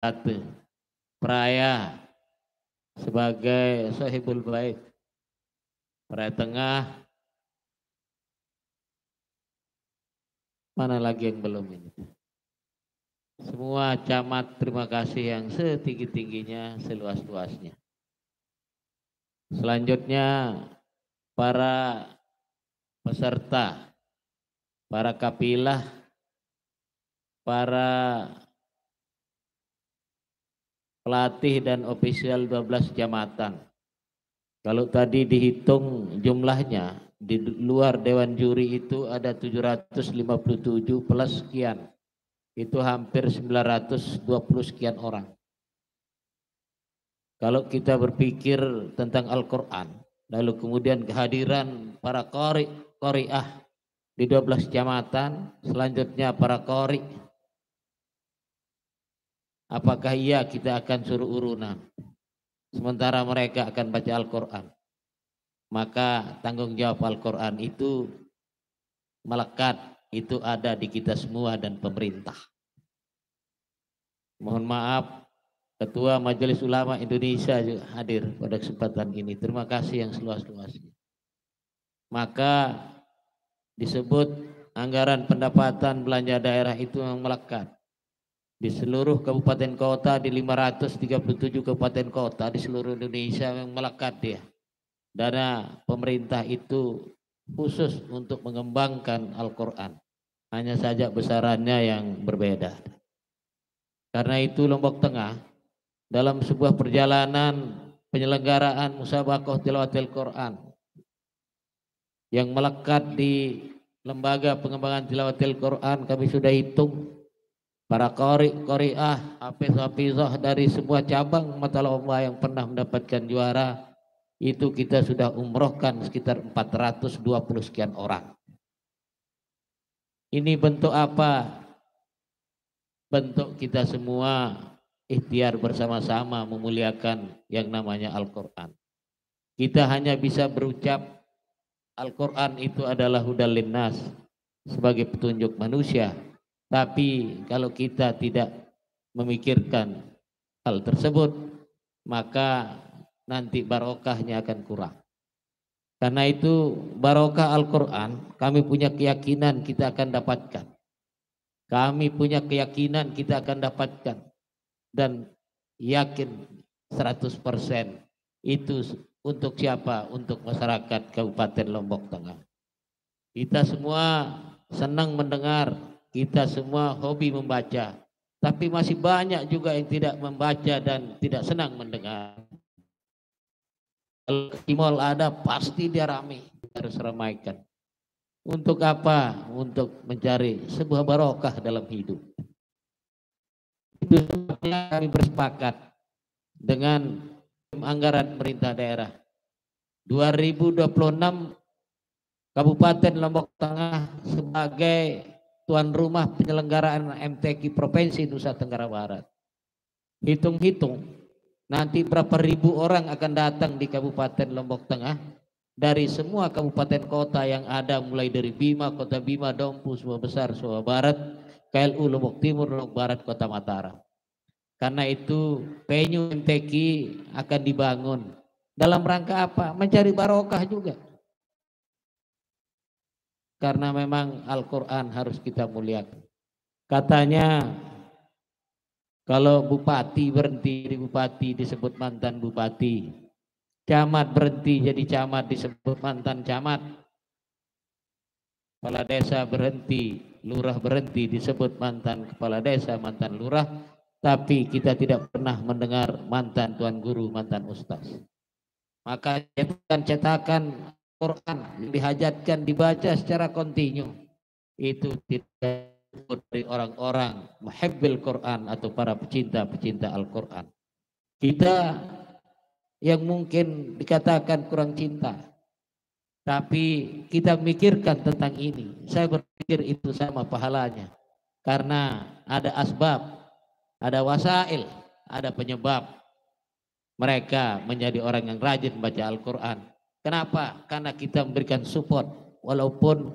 Satu, Peraya sebagai sahibul bait, Peraya Tengah, mana lagi yang belum ini? Semua camat terima kasih yang setinggi-tingginya, seluas-luasnya. Selanjutnya para peserta, para kapilah, para pelatih dan ofisial 12 kecamatan. Kalau tadi dihitung jumlahnya, di luar Dewan Juri itu ada 757 plus sekian. Itu hampir 920 sekian orang. Kalau kita berpikir tentang Al-Quran, lalu kemudian kehadiran para qari'ah di 12 kecamatan, selanjutnya para qari, apakah iya kita akan suruh urunan sementara mereka akan baca Al-Quran? Maka tanggung jawab Al-Quran itu melekat, itu ada di kita semua dan pemerintah. Mohon maaf, Ketua Majelis Ulama Indonesia juga hadir pada kesempatan ini. Terima kasih yang seluas-luasnya. Maka disebut anggaran pendapatan belanja daerah itu yang melekat. Di seluruh kabupaten kota, di 537 kabupaten kota di seluruh Indonesia yang melekat dia. Dana pemerintah itu khusus untuk mengembangkan Al-Quran. Hanya saja besarannya yang berbeda. Karena itu Lombok Tengah dalam sebuah perjalanan penyelenggaraan musabaqah tilawatil Quran yang melekat di lembaga pengembangan tilawatil Quran, kami sudah hitung para qari'ah, hafiz-hafizah dari semua cabang mata lomba yang pernah mendapatkan juara, itu kita sudah umrohkan sekitar 420 sekian orang. Ini bentuk apa? Bentuk kita semua ikhtiar bersama-sama memuliakan yang namanya Al-Quran. Kita hanya bisa berucap Al-Quran itu adalah hudal linnas, sebagai petunjuk manusia. Tapi kalau kita tidak memikirkan hal tersebut, maka nanti barokahnya akan kurang. Karena itu barokah Al-Quran kami punya keyakinan kita akan dapatkan. Kami punya keyakinan kita akan dapatkan. Dan yakin 100% itu untuk siapa? Untuk masyarakat Kabupaten Lombok Tengah. Kita semua senang mendengar, kita semua hobi membaca, tapi masih banyak juga yang tidak membaca dan tidak senang mendengar. Kalau di mall ada pasti dia ramai, harus ramaikan. Untuk apa? Untuk mencari sebuah barokah dalam hidup. Itu sebabnya kami bersepakat dengan anggaran pemerintah daerah 2026 Kabupaten Lombok Tengah sebagai tuan rumah penyelenggaraan MTQ Provinsi Nusa Tenggara Barat. Hitung-hitung nanti berapa ribu orang akan datang di Kabupaten Lombok Tengah dari semua kabupaten kota yang ada, mulai dari Bima, Kota Bima, Dompu, Sumba Besar, Sumba Barat, KLU Lombok Timur, Lombok Barat, Kota Mataram. Karena itu venue MTQ akan dibangun dalam rangka apa? Mencari barokah juga. Karena memang Al-Quran harus kita muliakan. Katanya kalau bupati berhenti jadi bupati disebut mantan bupati. Camat berhenti jadi camat disebut mantan camat. Kepala desa berhenti, lurah berhenti disebut mantan kepala desa, mantan lurah. Tapi kita tidak pernah mendengar mantan tuan guru, mantan ustaz. Maka cetakan Quran yang dihajatkan dibaca secara kontinu itu tidak dari orang-orang muhibbil Quran atau para pecinta-pecinta Al-Quran. Kita yang mungkin dikatakan kurang cinta, tapi kita mikirkan tentang ini. Saya berpikir itu sama pahalanya, karena ada asbab, ada wasail, ada penyebab mereka menjadi orang yang rajin baca Al-Quran. Kenapa? Karena kita memberikan support, walaupun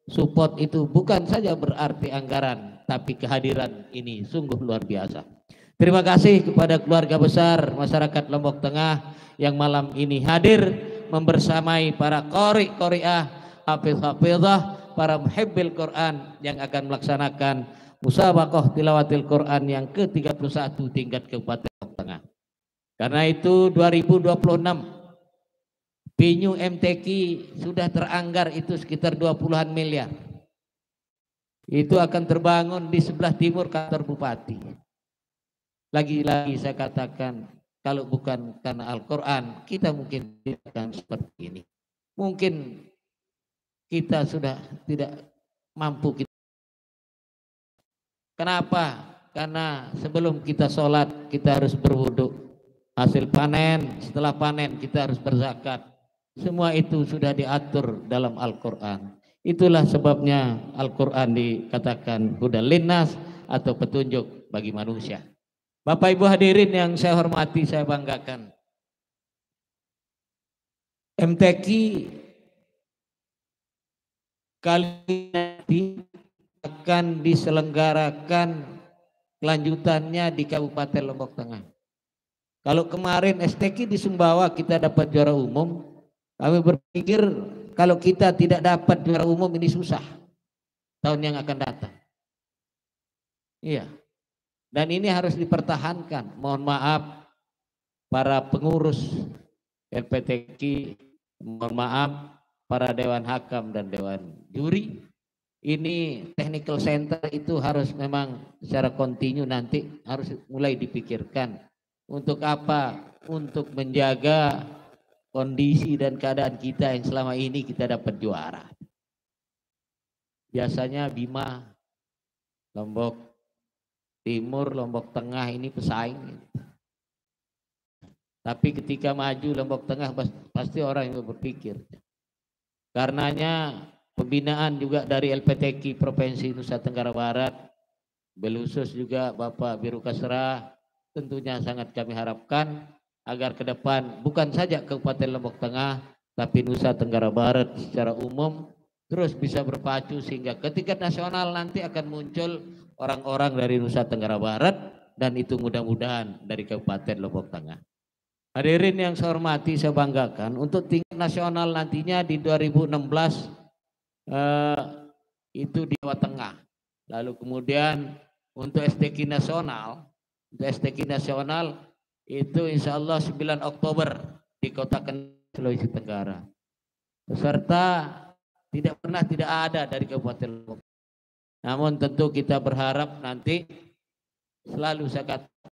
support itu bukan saja berarti anggaran, tapi kehadiran ini sungguh luar biasa. Terima kasih kepada keluarga besar masyarakat Lombok Tengah yang malam ini hadir membersamai para qori-qoriah, hafiz-hafizah, para muhibbil Quran yang akan melaksanakan musabaqah tilawatil Quran yang ke-31 tingkat Kabupaten Lombok Tengah. Karena itu 2026 venue MTQ sudah teranggar itu sekitar 20-an miliar. Itu akan terbangun di sebelah timur kantor bupati. Lagi-lagi saya katakan, kalau bukan karena Al-Quran, kita mungkin tidak akan seperti ini. Mungkin kita sudah tidak mampu. Kenapa? Karena sebelum kita sholat, kita harus berwudu. Hasil panen, setelah panen kita harus berzakat. Semua itu sudah diatur dalam Al-Quran. Itulah sebabnya Al-Quran dikatakan hudal linnas atau petunjuk bagi manusia. Bapak Ibu hadirin yang saya hormati, saya banggakan. MTQ kali ini akan diselenggarakan kelanjutannya di Kabupaten Lombok Tengah. Kalau kemarin STQ di Sumbawa kita dapat juara umum, kami berpikir kalau kita tidak dapat juara umum ini susah tahun yang akan datang. Iya. Dan ini harus dipertahankan. Mohon maaf para pengurus LPTQ, mohon maaf para dewan hakam dan dewan juri. Ini technical center itu harus memang secara kontinu nanti harus mulai dipikirkan. Untuk apa? Untuk menjaga kondisi dan keadaan kita yang selama ini kita dapat juara. Biasanya Bima, Lombok Timur, Lombok Tengah ini pesaing. Tapi ketika maju Lombok Tengah pasti orang yang berpikir. Karenanya pembinaan juga dari LPTQ Provinsi Nusa Tenggara Barat, Belusus juga Bapak Biru Kasra, tentunya sangat kami harapkan agar ke depan bukan saja Kabupaten Lombok Tengah, tapi Nusa Tenggara Barat secara umum terus bisa berpacu sehingga ketika nasional nanti akan muncul orang-orang dari Nusa Tenggara Barat dan itu mudah-mudahan dari Kabupaten Lombok Tengah. Hadirin yang saya hormati, saya banggakan untuk tingkat nasional nantinya di 2016 itu di Jawa Tengah. Lalu kemudian untuk STQ nasional, itu insya Allah 9 Oktober di Kota Kendal, Sulawesi Tenggara. Peserta tidak ada dari Kabupaten Lombok. Namun tentu kita berharap nanti selalu saya katakan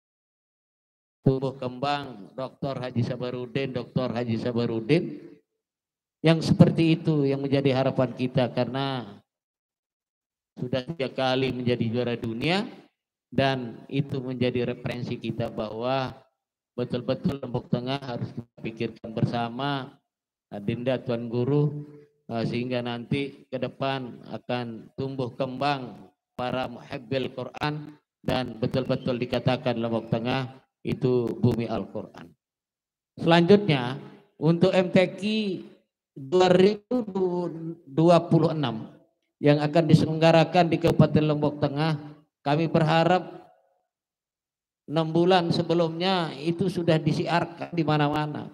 tumbuh kembang Dr. Haji Sabarudin yang seperti itu yang menjadi harapan kita karena sudah 3 kali menjadi juara dunia dan itu menjadi referensi kita bahwa betul-betul Lombok Tengah harus kita pikirkan bersama Adinda Tuan Guru sehingga nanti ke depan akan tumbuh kembang para muhibbil Quran dan betul-betul dikatakan Lombok Tengah itu bumi Al-Quran. Selanjutnya untuk MTQ 2026 yang akan diselenggarakan di Kabupaten Lombok Tengah, kami berharap 6 bulan sebelumnya itu sudah disiarkan di mana-mana.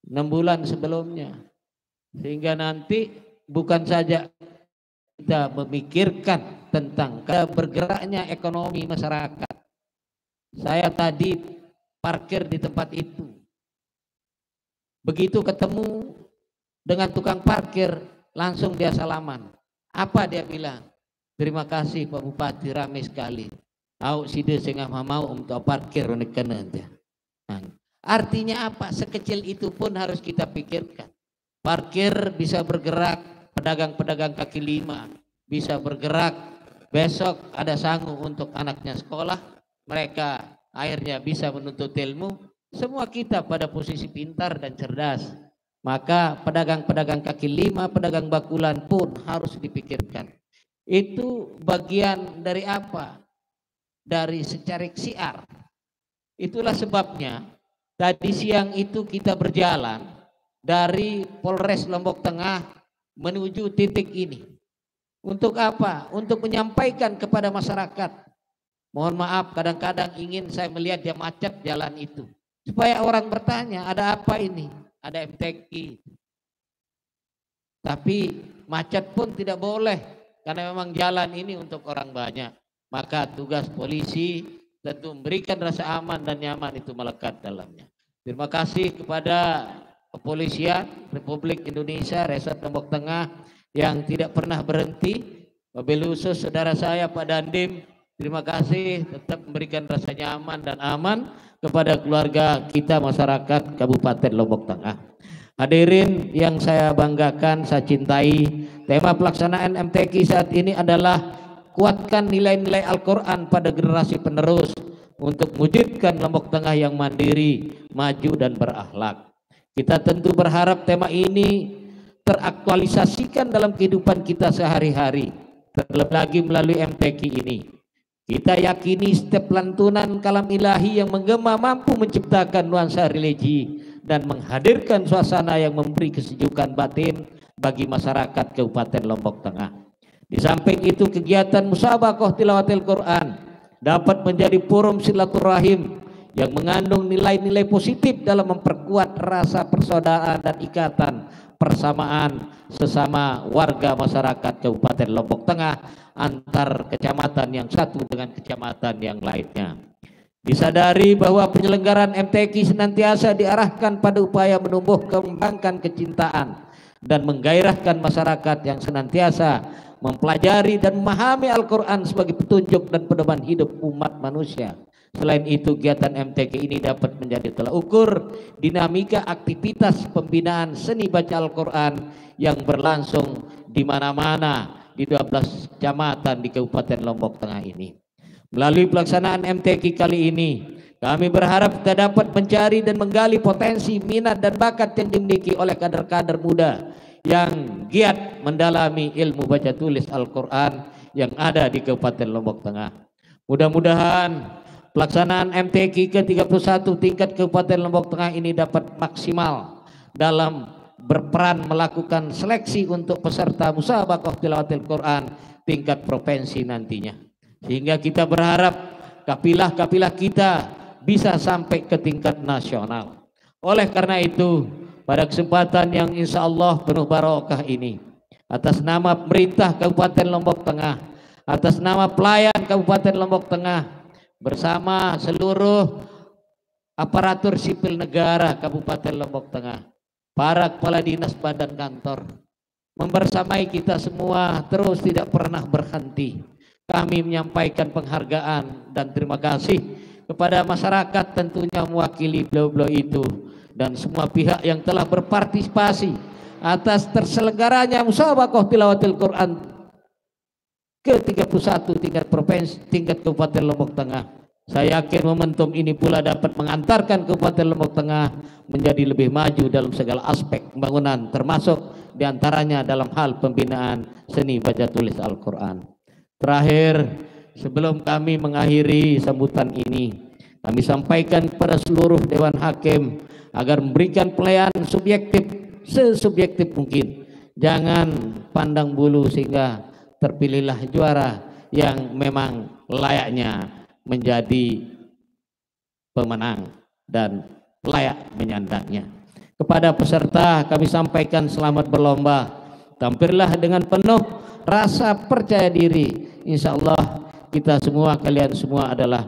6 bulan sebelumnya. Sehingga nanti bukan saja kita memikirkan tentang bergeraknya ekonomi masyarakat. Saya tadi parkir di tempat itu. Begitu ketemu dengan tukang parkir, langsung dia salaman. Apa dia bilang? Terima kasih Pak Bupati, ramai sekali. Aku sida sengah mau untuk parkir unik kanan dia. Artinya apa? Sekecil itu pun harus kita pikirkan. Parkir bisa bergerak, pedagang-pedagang kaki lima bisa bergerak. Besok ada sangu untuk anaknya sekolah, mereka akhirnya bisa menuntut ilmu. Semua kita pada posisi pintar dan cerdas. Maka pedagang-pedagang kaki lima, pedagang bakulan pun harus dipikirkan. Itu bagian dari apa? Dari secarik siar. Itulah sebabnya tadi siang itu kita berjalan dari Polres Lombok Tengah menuju titik ini. Untuk apa? Untuk menyampaikan kepada masyarakat. Mohon maaf, kadang-kadang ingin saya melihat dia macet jalan itu. Supaya orang bertanya, ada apa ini? Ada MTQ. Tapi macet pun tidak boleh, karena memang jalan ini untuk orang banyak. Maka tugas polisi tentu memberikan rasa aman dan nyaman itu melekat dalamnya. Terima kasih kepada Kepolisian Republik Indonesia Resort Lombok Tengah yang tidak pernah berhenti. Wabil khusus saudara saya Pak Dandim, terima kasih tetap memberikan rasa nyaman dan aman kepada keluarga kita masyarakat Kabupaten Lombok Tengah. Hadirin yang saya banggakan, saya cintai, tema pelaksanaan MTQ saat ini adalah kuatkan nilai-nilai Al-Quran pada generasi penerus untuk mewujudkan Lombok Tengah yang mandiri, maju dan berakhlak. Kita tentu berharap tema ini teraktualisasikan dalam kehidupan kita sehari-hari, terlebih lagi melalui MTQ ini. Kita yakini setiap lantunan kalam ilahi yang menggema mampu menciptakan nuansa religi dan menghadirkan suasana yang memberi kesejukan batin bagi masyarakat Kabupaten Lombok Tengah. Di samping itu, kegiatan musabaqah tilawatil Quran dapat menjadi forum silaturahim yang mengandung nilai-nilai positif dalam memperkuat rasa persaudaraan dan ikatan persamaan sesama warga masyarakat Kabupaten Lombok Tengah antar kecamatan yang satu dengan kecamatan yang lainnya. Disadari bahwa penyelenggaraan MTQ senantiasa diarahkan pada upaya menumbuh kembangkan kecintaan dan menggairahkan masyarakat yang senantiasa mempelajari dan memahami Al-Quran sebagai petunjuk dan pedoman hidup umat manusia. Selain itu, kegiatan MTQ ini dapat menjadi tolak ukur dinamika aktivitas pembinaan seni baca Al-Quran yang berlangsung di mana-mana di 12 kecamatan di Kabupaten Lombok Tengah ini. Melalui pelaksanaan MTQ kali ini, kami berharap kita dapat mencari dan menggali potensi, minat dan bakat yang dimiliki oleh kader-kader muda yang giat mendalami ilmu baca tulis Al-Quran yang ada di Kabupaten Lombok Tengah. Mudah-mudahan pelaksanaan MTQ ke-31 tingkat Kabupaten Lombok Tengah ini dapat maksimal dalam berperan melakukan seleksi untuk peserta musabaqah tilawatil Quran tingkat provinsi nantinya. Sehingga kita berharap kafilah-kafilah kita bisa sampai ke tingkat nasional. Oleh karena itu, pada kesempatan yang insya Allah penuh barokah ini, atas nama pemerintah Kabupaten Lombok Tengah, atas nama pelayan Kabupaten Lombok Tengah, bersama seluruh aparatur sipil negara Kabupaten Lombok Tengah, para kepala dinas badan kantor, membersamai kita semua terus tidak pernah berhenti. Kami menyampaikan penghargaan dan terima kasih kepada masyarakat tentunya mewakili beliau-beliau itu dan semua pihak yang telah berpartisipasi atas terselenggaranya musabaqah tilawatil Quran ke-31 tingkat provinsi, tingkat Kabupaten Lombok Tengah. Saya yakin momentum ini pula dapat mengantarkan Kabupaten Lombok Tengah menjadi lebih maju dalam segala aspek pembangunan, termasuk diantaranya dalam hal pembinaan seni baca tulis Al-Quran. Terakhir, sebelum kami mengakhiri sambutan ini, kami sampaikan kepada seluruh Dewan Hakim agar memberikan pelayanan subjektif sesubjektif mungkin. Jangan pandang bulu sehingga terpilihlah juara yang memang layaknya menjadi pemenang dan layak menyandangnya. Kepada peserta kami sampaikan selamat berlomba. Tampillah dengan penuh rasa percaya diri. Insya Allah kita semua, kalian semua adalah